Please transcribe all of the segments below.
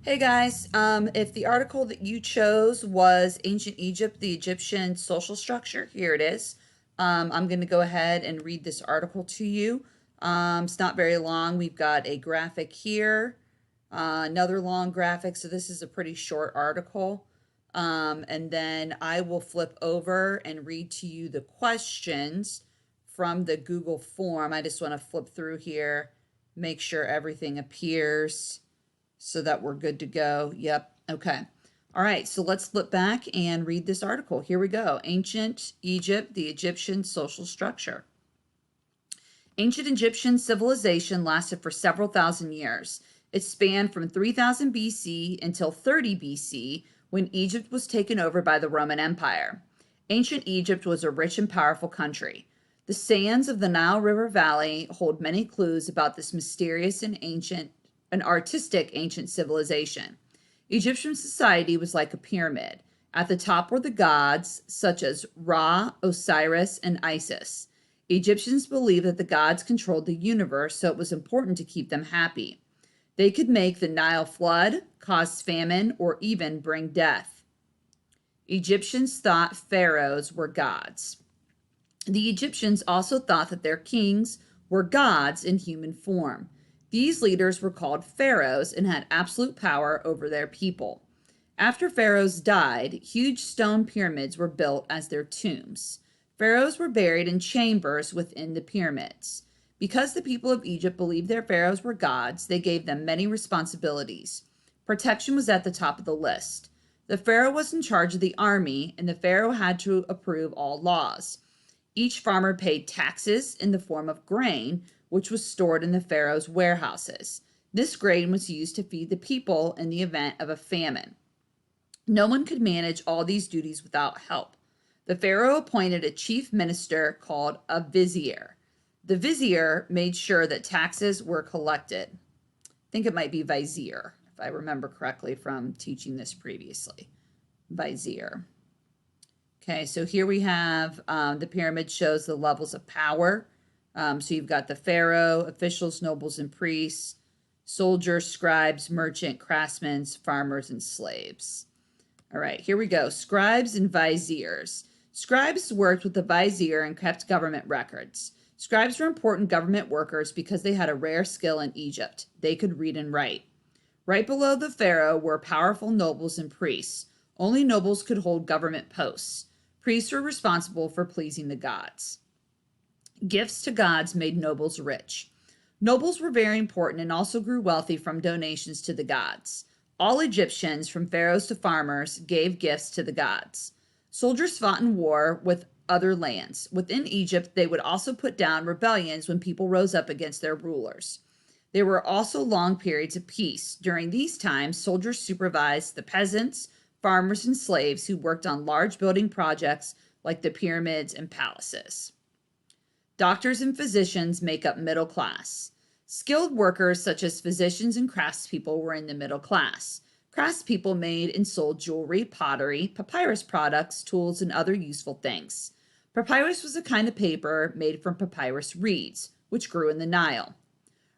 Hey guys, if the article that you chose was Ancient Egypt, the Egyptian social structure, here it is. I'm going to go ahead and read this article to you. It's not very long. We've got a graphic here, another long graphic. So this is a pretty short article. And then I will flip over and read to you the questions from the Google form. I just want to flip through here, make sure everything appears so that we're good to go. Yep. Okay. All right. So let's flip back and read this article. Here we go. Ancient Egypt, the Egyptian social structure. Ancient Egyptian civilization lasted for several thousand years. It spanned from 3000 BC until 30 BC, when Egypt was taken over by the Roman Empire. Ancient Egypt was a rich and powerful country. The sands of the Nile River Valley hold many clues about this mysterious and artistic ancient civilization. Egyptian society was like a pyramid. At the top were the gods, such as Ra, Osiris, and Isis. Egyptians believed that the gods controlled the universe, so it was important to keep them happy. They could make the Nile flood, cause famine, or even bring death. Egyptians thought pharaohs were gods. The Egyptians also thought that their kings were gods in human form. These leaders were called pharaohs and had absolute power over their people. After pharaohs died, huge stone pyramids were built as their tombs. Pharaohs were buried in chambers within the pyramids. Because the people of Egypt believed their pharaohs were gods, they gave them many responsibilities. Protection was at the top of the list. The pharaoh was in charge of the army, and the pharaoh had to approve all laws. Each farmer paid taxes in the form of grain, which was stored in the pharaoh's warehouses. This grain was used to feed the people in the event of a famine. No one could manage all these duties without help. The pharaoh appointed a chief minister called a vizier. The vizier made sure that taxes were collected. I think it might be vizier, if I remember correctly from teaching this previously. Vizier. Okay, so here we have the pyramid shows the levels of power. So you've got the pharaoh, officials, nobles, and priests, soldiers, scribes, merchant, craftsmen, farmers, and slaves. All right, here we go. Scribes and viziers. Scribes worked with the vizier and kept government records. Scribes were important government workers because they had a rare skill in Egypt. They could read and write. Right below the pharaoh were powerful nobles and priests. Only nobles could hold government posts. Priests were responsible for pleasing the gods. Gifts to gods made nobles rich. Nobles were very important and also grew wealthy from donations to the gods. All Egyptians, from pharaohs to farmers, gave gifts to the gods. Soldiers fought in war with other lands. Within Egypt, they would also put down rebellions when people rose up against their rulers. There were also long periods of peace. During these times, soldiers supervised the peasants, farmers, and slaves who worked on large building projects like the pyramids and palaces. Doctors and physicians make up middle class. Skilled workers such as physicians and craftspeople were in the middle class. Craftspeople made and sold jewelry, pottery, papyrus products, tools, and other useful things. Papyrus was a kind of paper made from papyrus reeds, which grew in the Nile.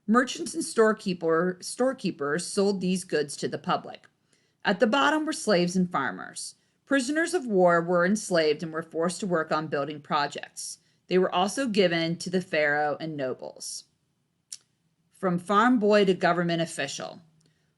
Merchants and storekeepers sold these goods to the public. At the bottom were slaves and farmers. Prisoners of war were enslaved and were forced to work on building projects. They were also given to the pharaoh and nobles. From farm boy to government official.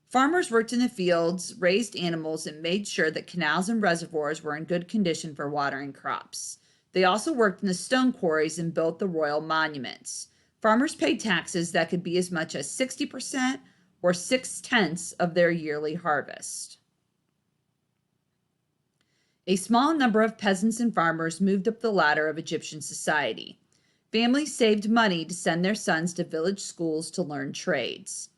Farmers worked in the fields, raised animals, and made sure that canals and reservoirs were in good condition for watering crops. They also worked in the stone quarries and built the royal monuments. Farmers paid taxes that could be as much as 60% or 6/10 of their yearly harvest. A small number of peasants and farmers moved up the ladder of Egyptian society. Families saved money to send their sons to village schools to learn trades.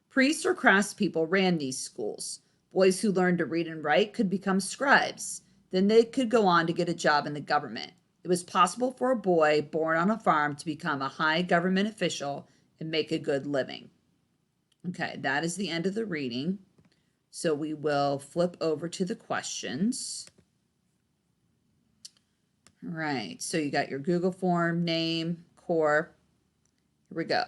Priests or craftspeople ran these schools. Boys who learned to read and write could become scribes. Then they could go on to get a job in the government. It was possible for a boy born on a farm to become a high government official and make a good living. Okay, that is the end of the reading. So we will flip over to the questions. All right, so you got your Google form, name, core. Here we go.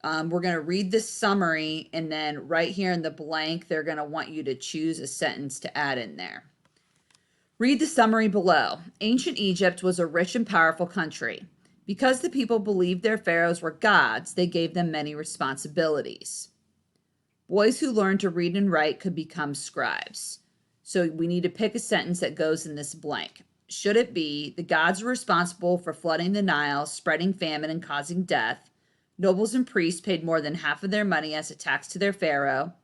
We're going to read this summary, and then right here in the blank, they're going to want you to choose a sentence to add in there. Read the summary below. Ancient Egypt was a rich and powerful country. Because the people believed their pharaohs were gods, they gave them many responsibilities. Boys who learned to read and write could become scribes. So we need to pick a sentence that goes in this blank. Should it be, the gods were responsible for flooding the Nile, spreading famine, and causing death? Nobles and priests paid more than half of their money as a tax to their pharaoh.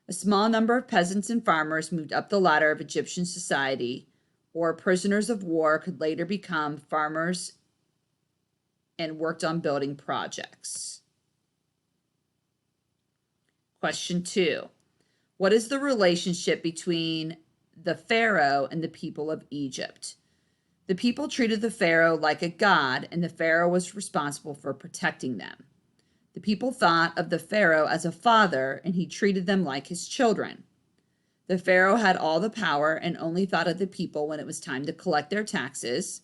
A small number of peasants and farmers moved up the ladder of Egyptian society, or prisoners of war could later become farmers and worked on building projects. Question 2. What is the relationship between the pharaoh and the people of Egypt? The people treated the pharaoh like a god, and the pharaoh was responsible for protecting them. The people thought of the pharaoh as a father, and he treated them like his children. The pharaoh had all the power and only thought of the people when it was time to collect their taxes.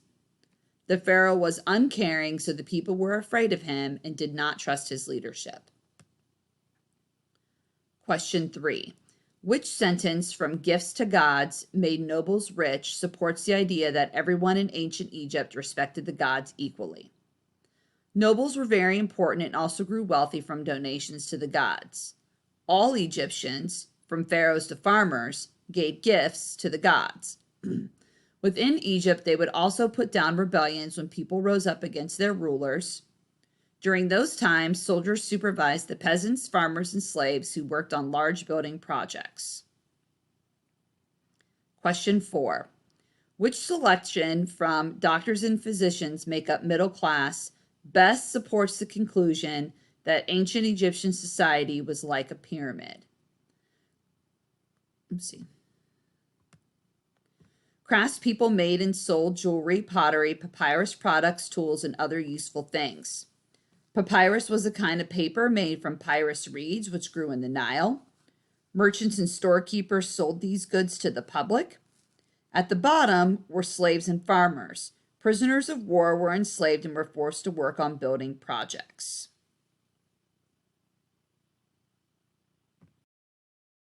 The pharaoh was uncaring, so the people were afraid of him and did not trust his leadership. Question 3. Which sentence from Gifts to Gods made nobles rich supports the idea that everyone in ancient Egypt respected the gods equally? Nobles were very important and also grew wealthy from donations to the gods. All Egyptians, from pharaohs to farmers, gave gifts to the gods. Within Egypt, they would also put down rebellions when people rose up against their rulers. During those times, soldiers supervised the peasants, farmers, and slaves who worked on large building projects. Question 4. Which selection from doctors and physicians make up middle class best supports the conclusion that ancient Egyptian society was like a pyramid? Let's see. Craftspeople made and sold jewelry, pottery, papyrus products, tools, and other useful things. Papyrus was a kind of paper made from papyrus reeds, which grew in the Nile. Merchants and storekeepers sold these goods to the public. At the bottom were slaves and farmers. Prisoners of war were enslaved and were forced to work on building projects.